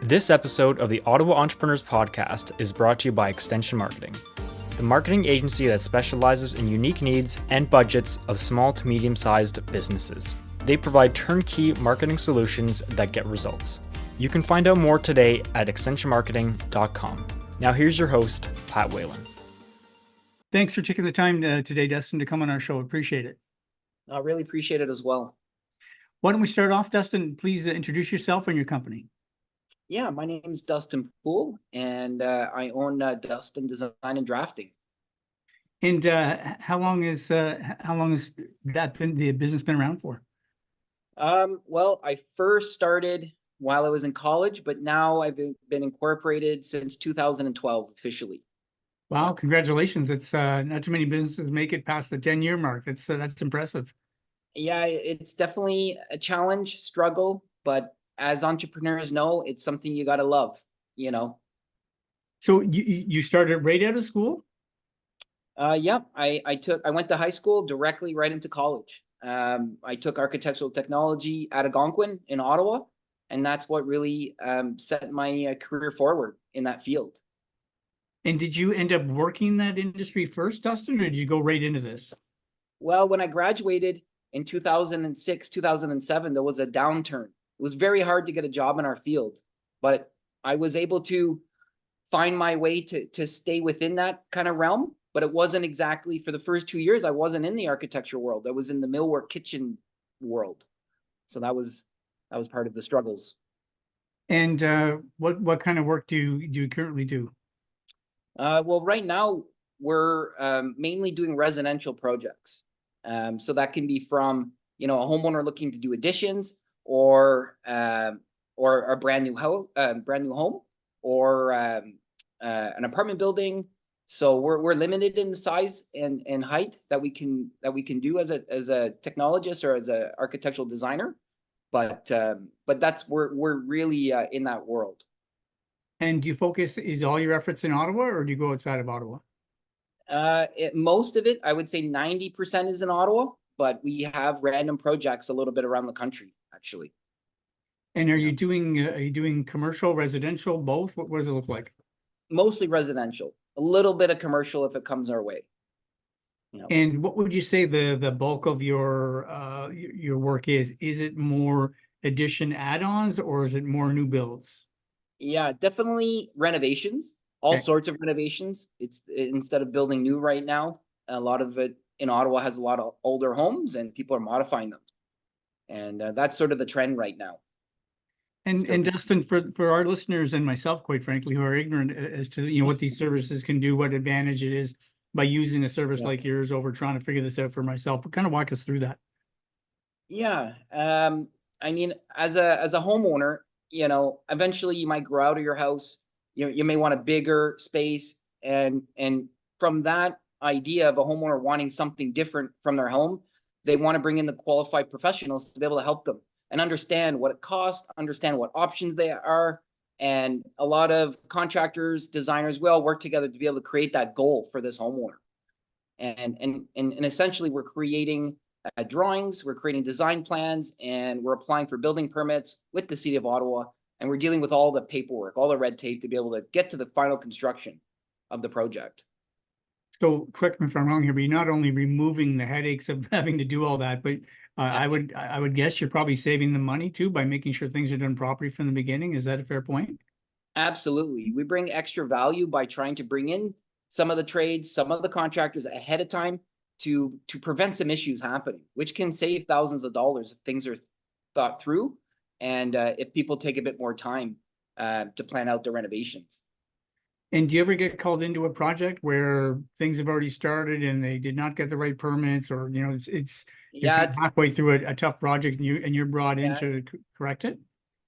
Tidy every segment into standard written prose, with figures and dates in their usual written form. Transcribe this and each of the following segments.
This episode of the Ottawa Entrepreneurs Podcast is brought to you by Extension Marketing, the marketing agency that specializes in unique needs and budgets of small to medium-sized businesses. They provide turnkey marketing solutions that get results. You can find out more today at extensionmarketing.com. Now here's your host, Pat Whalen. Thanks for taking the time today, Dustin, to come on our show. Appreciate it. I really appreciate it as well. Why don't we start off, Dustin? Please introduce yourself and your company. Yeah, my name is Dustin Poole, and I own Dustin Design Drafting. And how long has that been the business been around for? Well, I first started while I was in college, but now I've been incorporated since 2012 officially. Wow, congratulations! It's not too many businesses make it past the 10-year mark. That's impressive. Yeah, it's definitely a challenge, struggle, but as entrepreneurs know, it's something you got to love, you know. So you started right out of school? Yeah, I went to high school directly right into college. I took architectural technology at Algonquin in Ottawa, and that's what really set my career forward in that field. And did you end up working that industry first, Dustin, or did you go right into this? Well, when I graduated in 2006, 2007, there was a downturn. It was very hard to get a job in our field, but I was able to find my way to stay within that kind of realm. But it wasn't exactly, for the first 2 years, I wasn't in the architecture world. I was in the millwork kitchen world. So that was part of the struggles. And what kind of work do you currently do? Well, right now we're mainly doing residential projects. So that can be from, a homeowner looking to do additions, or a brand new home, or an apartment building. So we're limited in the size and height that we can do as a technologist or as an architectural designer, but that's we're really in that world. And do you focus, is all your efforts in Ottawa, or do you go outside of Ottawa? Most of it, I would say 90% is in Ottawa, but we have random projects a little bit around the country, actually. And are you doing commercial, residential, both? What does it look like? Mostly residential, a little bit of commercial if it comes our way. And what would you say the bulk of your work is? Is it more addition add-ons, or is it more new builds? Yeah, definitely renovations, all sorts of renovations. It's instead of building new right now, a lot of it in Ottawa has a lot of older homes and people are modifying them. And that's sort of the trend right now. And Dustin, for our listeners and myself, quite frankly, who are ignorant as to what these services can do, what advantage it is by using a service like yours over trying to figure this out for myself, but kind of walk us through that. Yeah, I mean, as a homeowner, eventually you might grow out of your house. You may want a bigger space, and from that idea of a homeowner wanting something different from their home, they want to bring in the qualified professionals to be able to help them and understand what it costs, understand what options they are. And a lot of contractors, designers, we all work together to be able to create that goal for this homeowner. And essentially we're creating drawings, we're creating design plans, and we're applying for building permits with the City of Ottawa. And we're dealing with all the paperwork, all the red tape to be able to get to the final construction of the project. So correct me if I'm wrong here, but you're not only removing the headaches of having to do all that, but I would guess you're probably saving the money too by making sure things are done properly from the beginning. Is that a fair point? Absolutely. We bring extra value by trying to bring in some of the trades, some of the contractors ahead of time to prevent some issues happening, which can save thousands of dollars if things are thought through, and if people take a bit more time to plan out the renovations. And do you ever get called into a project where things have already started and they did not get the right permits, or it's halfway through a tough project and you're brought in to correct it?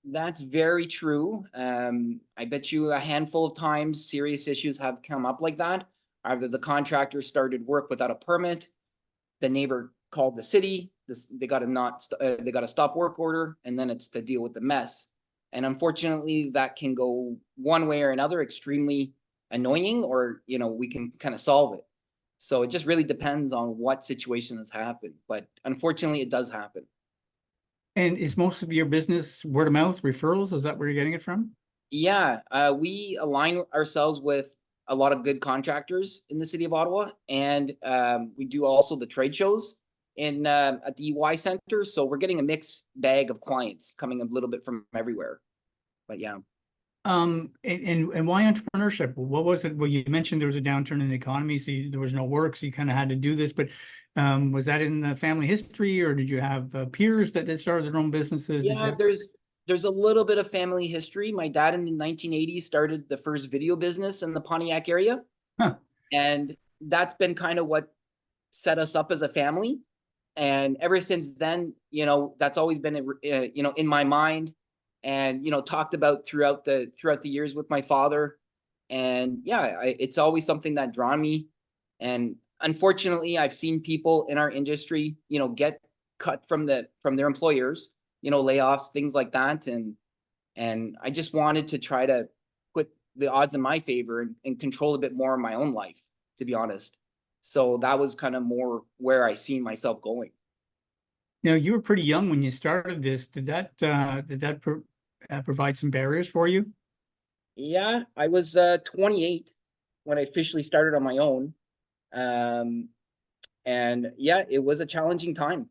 That's very true. I bet you a handful of times serious issues have come up like that. Either the contractor started work without a permit, the neighbor called the city, they got a stop work order, and then it's to deal with the mess. And unfortunately, that can go one way or another, extremely annoying, or we can kind of solve it. So it just really depends on what situation has happened. But unfortunately, it does happen. And is most of your business word of mouth referrals? Is that where you're getting it from? Yeah, we align ourselves with a lot of good contractors in the city of Ottawa, and we do also the trade shows in at the UI Center. So we're getting a mixed bag of clients coming a little bit from everywhere. But yeah. And why entrepreneurship? What was it? Well, you mentioned there was a downturn in the economy, so there was no work, so you kind of had to do this. But was that in the family history, or did you have peers that started their own businesses? Did you Yeah, have... there's a little bit of family history. My dad in the 1980s started the first video business in the Pontiac area, Huh. and that's been kind of what set us up as a family. And ever since then, that's always been in my mind, and talked about throughout the years with my father. And yeah, it's always something that drawn me. And unfortunately, I've seen people in our industry, get cut from their employers, layoffs, things like that. And I just wanted to try to put the odds in my favor and control a bit more of my own life, to be honest. So that was kind of more where I seen myself going. Now, you were pretty young when you started this. Did that provide some barriers for you? Yeah, I was 28 when I officially started on my own. And yeah, it was a challenging time,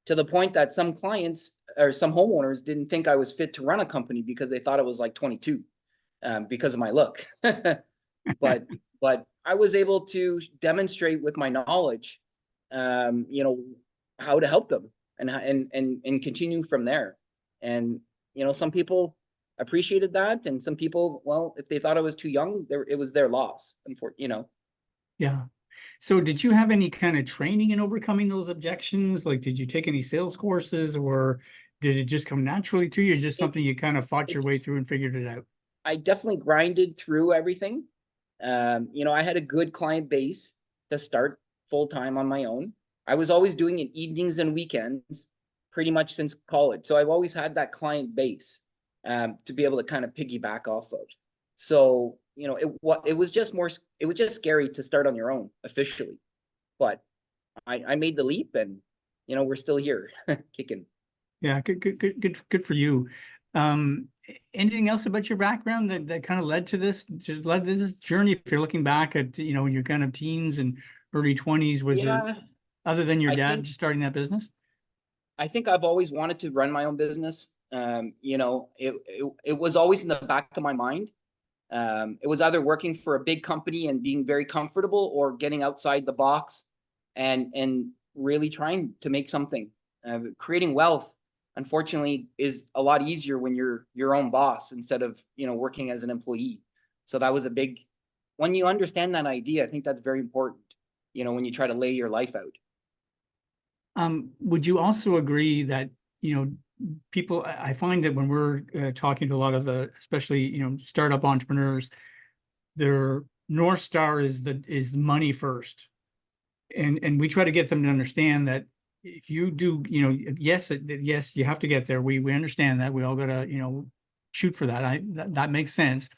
to the point that some clients or some homeowners didn't think I was fit to run a company because they thought I was like 22, because of my look. But I was able to demonstrate with my knowledge, how to help them and continue from there. And some people appreciated that, and some people, well, if they thought I was too young, it was their loss. Yeah. So did you have any kind of training in overcoming those objections? Like, did you take any sales courses, or did it just come naturally to you? Or just something you kind of fought your way through and figured it out? I definitely grinded through everything. I had a good client base to start full time on my own. I was always doing it evenings and weekends pretty much since college. So I've always had that client base, to be able to kind of piggyback off of. So, it was just scary to start on your own officially, but I made the leap, and, we're still here kicking. Yeah, good for you. Anything else about your background that kind of led to this journey? If you're looking back at, your kind of teens and early 20s, was there, other than your dad just starting that business? I think I've always wanted to run my own business. It was always in the back of my mind. It was either working for a big company and being very comfortable, or getting outside the box and really trying to make something. Creating wealth, unfortunately, is a lot easier when you're your own boss instead of, working as an employee. So that was a big, when you understand that idea, I think that's very important, when you try to lay your life out. Would you also agree that, people, I find that when we're talking to a lot of the, especially, startup entrepreneurs, their North Star is money first. And we try to get them to understand that if you do, yes, you have to get there. We understand that. We all gotta, shoot for that. That makes sense.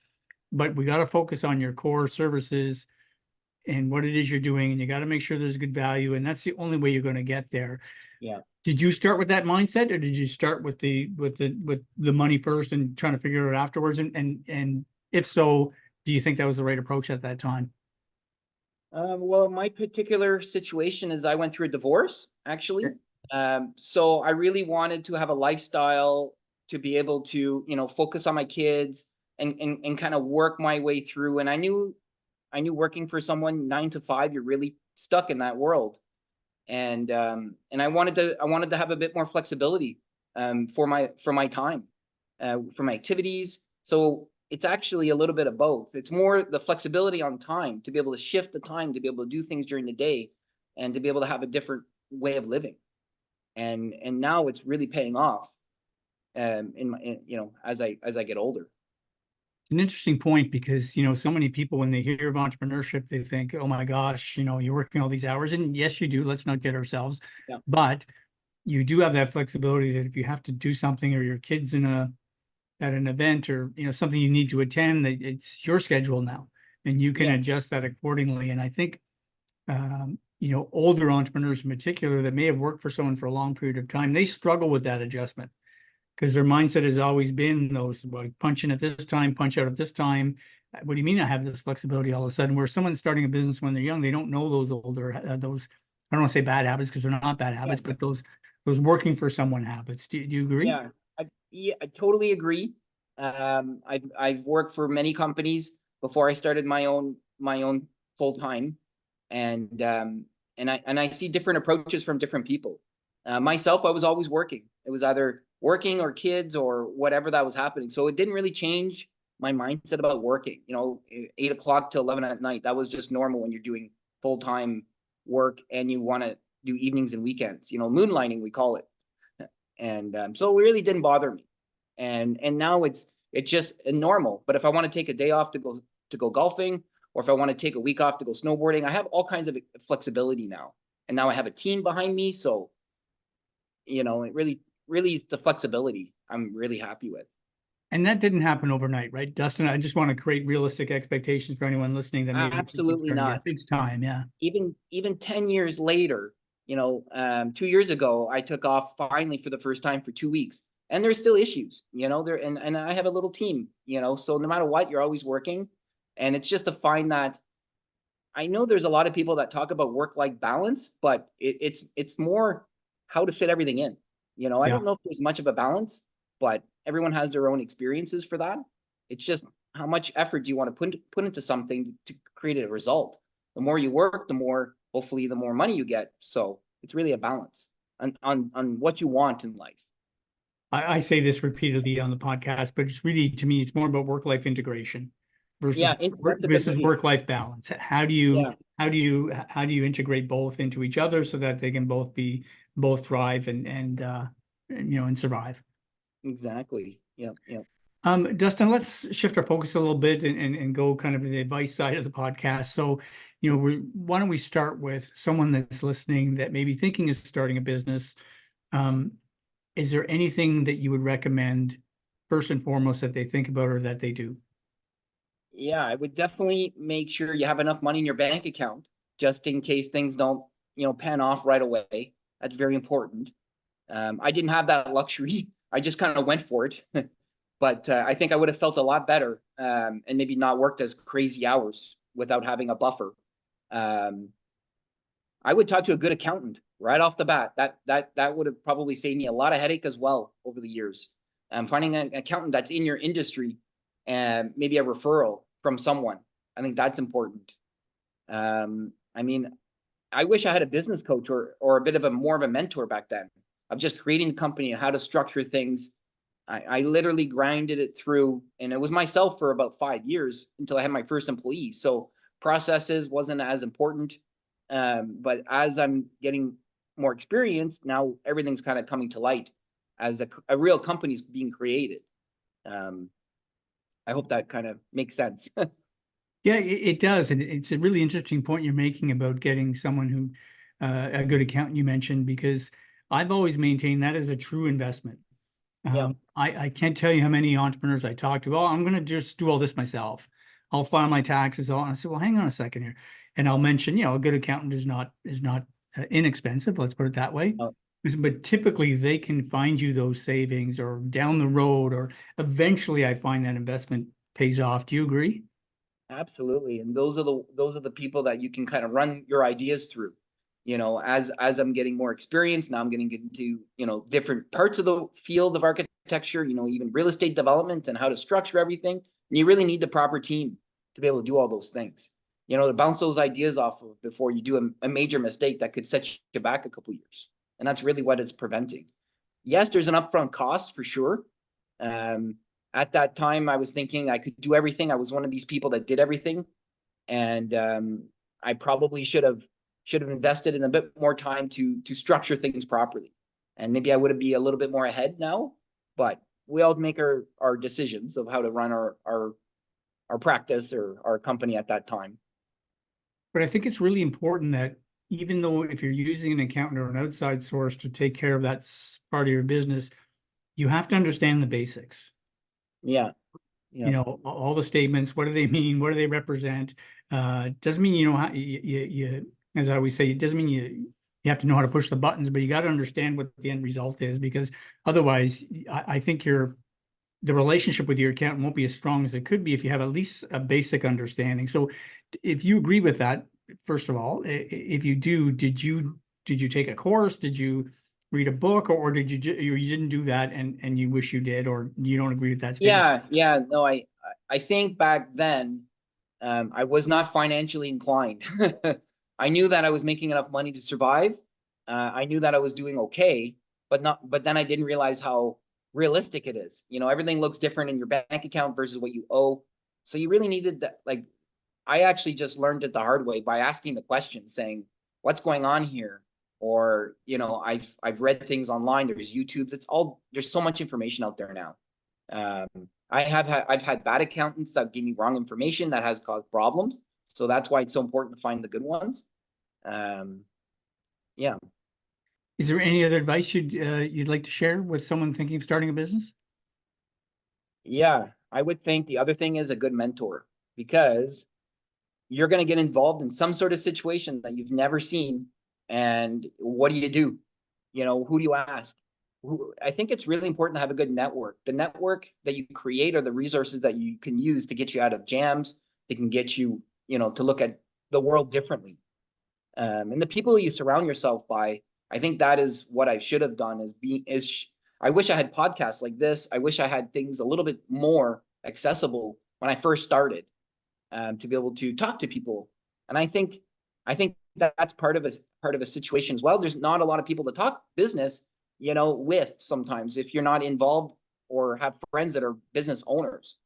But we got to focus on your core services and what it is you're doing, and you got to make sure there's good value, and that's the only way you're going to get there. Yeah. Did you start with that mindset, or did you start with the money first and trying to figure it out afterwards? And if so, do you think that was the right approach at that time? Well, my particular situation is I went through a divorce, actually. So I really wanted to have a lifestyle to be able to, focus on my kids and kind of work my way through. And I knew working for someone 9 to 5, you're really stuck in that world. And I wanted to have a bit more flexibility, for my time, for my activities. So it's actually a little bit of both. It's more the flexibility on time, to be able to shift the time, to be able to do things during the day, and to be able to have a different way of living. And now it's really paying off, as I get older. It's an interesting point, because, so many people, when they hear of entrepreneurship, they think, oh my gosh, you're working all these hours. And yes, you do. Let's not get ourselves. Yeah. But you do have that flexibility that if you have to do something, or your kid's at an event, or something you need to attend, that it's your schedule now, and you can adjust that accordingly. And I think older entrepreneurs in particular that may have worked for someone for a long period of time, they struggle with that adjustment. because their mindset has always been those, like, punch in at this time, punch out at this time. What do you mean I have this flexibility all of a sudden? Where someone's starting a business when they're young, they don't know those older, those, I don't want to say bad habits because they're not bad habits, Yeah. but those working for someone habits. Do you agree? Yeah, I totally agree. I've worked for many companies before I started my own full time, and I see different approaches from different people. Myself, I was always working. It was either working or kids or whatever that was happening. So it didn't really change my mindset about working. 8 o'clock to 11 at night. That was just normal when you're doing full time work and you want to do evenings and weekends. Moonlighting, we call it. And so it really didn't bother me. And now it's just normal. But if I want to take a day off to go golfing, or if I want to take a week off to go snowboarding, I have all kinds of flexibility now. And now I have a team behind me, so it really is the flexibility I'm really happy with. And that didn't happen overnight, right, Dustin? I just want to create realistic expectations for anyone listening that maybe absolutely not. It takes time, yeah. Even 10 years later, 2 years ago, I took off finally for the first time for 2 weeks, and there's still issues, there, and I have a little team, so no matter what, you're always working, and it's just to find that. I know there's a lot of people that talk about work-life balance, but it's more how to fit everything in. I don't know if there's much of a balance, but everyone has their own experiences for that. It's just how much effort do you want to put into something to create a result. The more you work, hopefully the more money you get. So it's really a balance on what you want in life. I say this repeatedly on the podcast, but it's really, to me, it's more about work-life integration versus work-life balance. How do you integrate both into each other so that they can both thrive and survive? Exactly. Yeah. Dustin, let's shift our focus a little bit and go kind of to the advice side of the podcast. So, why don't we start with someone that's listening that may be thinking of starting a business? Is there anything that you would recommend first and foremost that they think about or that they do? Yeah, I would definitely make sure you have enough money in your bank account just in case things don't, pan off right away. That's very important. I didn't have that luxury. I just kind of went for it. But I think I would have felt a lot better and maybe not worked as crazy hours without having a buffer. I would talk to a good accountant right off the bat. That would have probably saved me a lot of headache as well over the years. Finding an accountant that's in your industry and maybe a referral from someone. I think that's important. I wish I had a business coach or a bit of more of a mentor back then of just creating a company and how to structure things. I literally grinded it through, and it was myself for about 5 years until I had my first employee. So processes wasn't as important. But as I'm getting more experience, now everything's kind of coming to light as a real company's being created. I hope that kind of makes sense. Yeah, it does. And it's a really interesting point you're making about getting someone who, a good accountant you mentioned, because I've always maintained that as a true investment. I can't tell you how many entrepreneurs I talk to. Oh, I'm going to just do all this myself. I'll file my taxes. And I say, well, hang on a second here. And I'll mention, a good accountant is not inexpensive. Let's put it that way. Oh. But typically they can find you those savings or down the road, or eventually I find that investment pays off. Do you agree? Absolutely. And those are the people that you can kind of run your ideas through. As I'm getting more experience, now I'm getting into, different parts of the field of architecture, even real estate development and how to structure everything. And you really need the proper team to be able to do all those things, to bounce those ideas off of before you do a major mistake that could set you back a couple of years. And that's really what it's preventing. Yes, there's an upfront cost for sure. At that time, I was thinking I could do everything. I was one of these people that did everything. And I probably should have invested in a bit more time to structure things properly. And maybe I would be a little bit more ahead now, but we all make our decisions of how to run our practice or our company at that time. But I think it's really important that even though if you're using an accountant or an outside source to take care of that part of your business, you have to understand the basics. Yeah. All the statements, what do they mean? What do they represent? Doesn't mean, how you as I always say, it doesn't mean you You have to know how to push the buttons, but you got to understand what the end result is, because otherwise I think the relationship with your accountant won't be as strong as it could be if you have at least a basic understanding. So if you agree with that, first of all, if you do, did you take a course? Did you read a book, or did you didn't do that and you wish you did, or you don't agree with that statement? Yeah, no, I think back then, I was not financially inclined. I knew that I was making enough money to survive. I knew that I was doing okay, but then I didn't realize how realistic it is. Everything looks different in your bank account versus what you owe. So you really needed that. Like, I actually just learned it the hard way by asking the question, saying, what's going on here? Or, I've read things online. There's YouTubes. There's so much information out there now. I've had bad accountants that give me wrong information that has caused problems. So that's why it's so important to find the good ones. Yeah. Is there any other advice you'd like to share with someone thinking of starting a business? Yeah, I would think the other thing is a good mentor, because you're going to get involved in some sort of situation that you've never seen. And what do you do? Who do you ask? I think it's really important to have a good network. The network that you create are the resources that you can use to get you out of jams. They can get you, to look at the world differently. And the people you surround yourself by, I think that is what I should have done. I wish I had podcasts like this. I wish I had things a little bit more accessible when I first started, to be able to talk to people. And I think that's part of a situation as well. There's not a lot of people to talk business, with sometimes, if you're not involved or have friends that are business owners.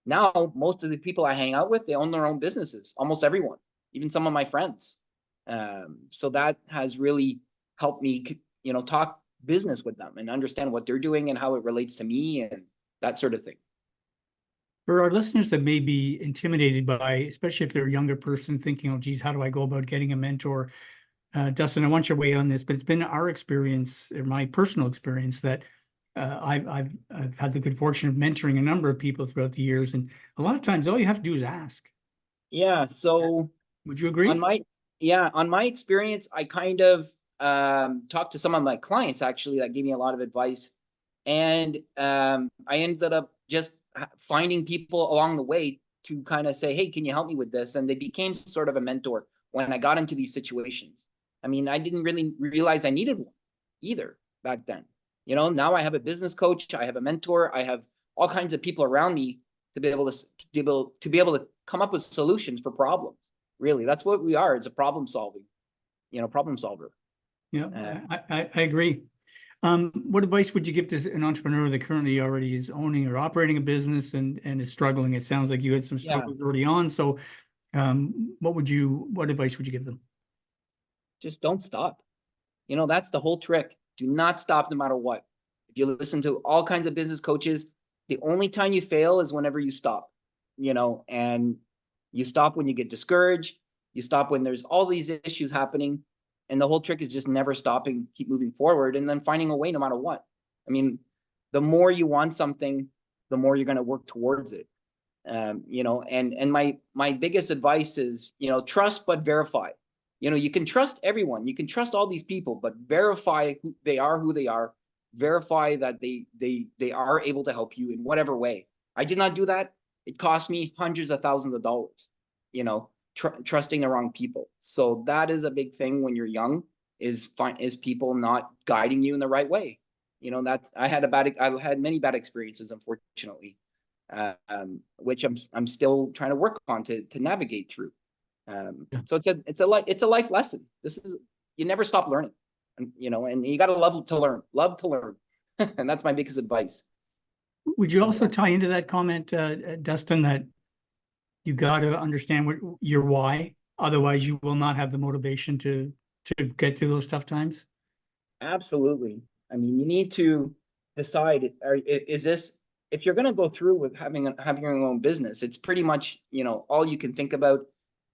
Now, most of the people I hang out with, they own their own businesses, almost everyone, even some of my friends. So that has really helped me, talk business with them and understand what they're doing and how it relates to me and that sort of thing. For our listeners that may be intimidated by, especially if they're a younger person thinking, oh, geez, how do I go about getting a mentor? Dustin, I want your way on this, but it's been our experience, or my personal experience, that I've had the good fortune of mentoring a number of people throughout the years. And a lot of times all you have to do is ask. Yeah. So would you agree? On my experience, I kind of talked to some of my clients actually that gave me a lot of advice. And I ended up just finding people along the way to kind of say, hey, can you help me with this? And they became sort of a mentor when I got into these situations. I mean, I didn't really realize I needed one either back then. Now I have a business coach, I have a mentor, I have all kinds of people around me to be able to come up with solutions for problems. Really, that's what we are. It's a problem solver. Yeah, I agree. What advice would you give to an entrepreneur that currently already is owning or operating a business and is struggling? It sounds like you had some struggles early on. So what advice would you give them? Just don't stop. That's the whole trick. Do not stop no matter what. If you listen to all kinds of business coaches, the only time you fail is whenever you stop, and you stop when you get discouraged. You stop when there's all these issues happening. And the whole trick is just never stopping, keep moving forward, and then finding a way no matter what. I mean, the more you want something, the more you're going to work towards it. And my biggest advice is, trust but verify. You can trust everyone, you can trust all these people, but verify who they are, verify that they are able to help you in whatever way. I did not do that. It cost me hundreds of thousands of dollars, trusting the wrong people. So that is a big thing when you're young, is people not guiding you in the right way. I had many bad experiences, unfortunately, which I'm still trying to work on to navigate through. So it's a life lesson. You never stop learning, and you got to love to learn. And that's my biggest advice. Would you also tie into that comment, Dustin, that you got to understand your why, otherwise you will not have the motivation to get through those tough times? Absolutely. I mean, you need to decide, if you're going to go through with having your own business, it's pretty much, all you can think about,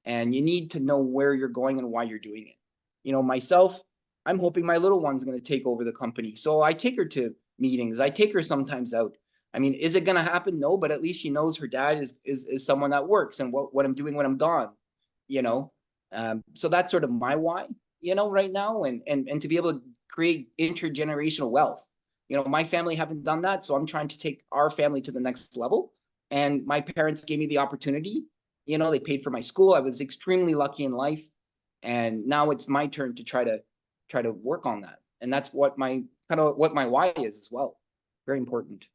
and you need to know where you're going and why you're doing it. Myself, I'm hoping my little one's going to take over the company. So I take her to meetings. I take her sometimes out. I mean, is it going to happen? No, but at least she knows her dad is someone that works and what I'm doing when I'm gone, So that's sort of my why. right now, and to be able to create intergenerational wealth. My family haven't done that, so I'm trying to take our family to the next level. And my parents gave me the opportunity. They paid for my school. I was extremely lucky in life, and now it's my turn to try to work on that. And that's what my why is as well. Very important.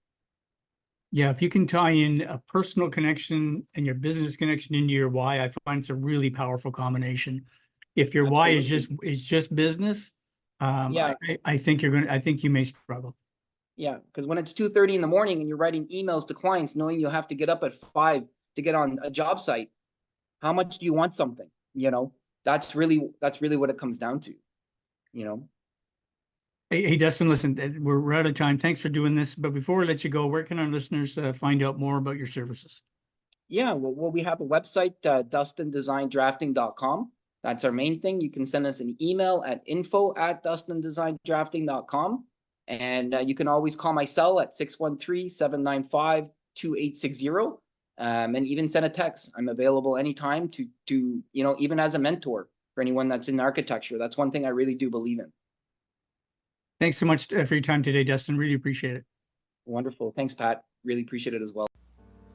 Yeah, if you can tie in a personal connection and your business connection into your why, I find it's a really powerful combination. If your why is just business, I think you may struggle. Yeah, because when it's 2:30 in the morning and you're writing emails to clients, knowing you have to get up at 5 to get on a job site, how much do you want something? That's really what it comes down to. Hey, Dustin, listen, we're out of time. Thanks for doing this. But before we let you go, where can our listeners find out more about your services? Yeah, well, we have a website, DustinDesignDrafting.com. That's our main thing. You can send us an email at info@DustinDesignDrafting.com. And you can always call my cell at 613-795-2860. And even send a text. I'm available anytime to even as a mentor for anyone that's in architecture. That's one thing I really do believe in. Thanks so much for your time today, Dustin. Really appreciate it. Wonderful. Thanks, Pat. Really appreciate it as well.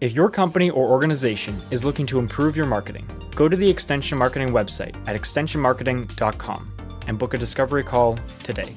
If your company or organization is looking to improve your marketing, go to the Extension Marketing website at extensionmarketing.com and book a discovery call today.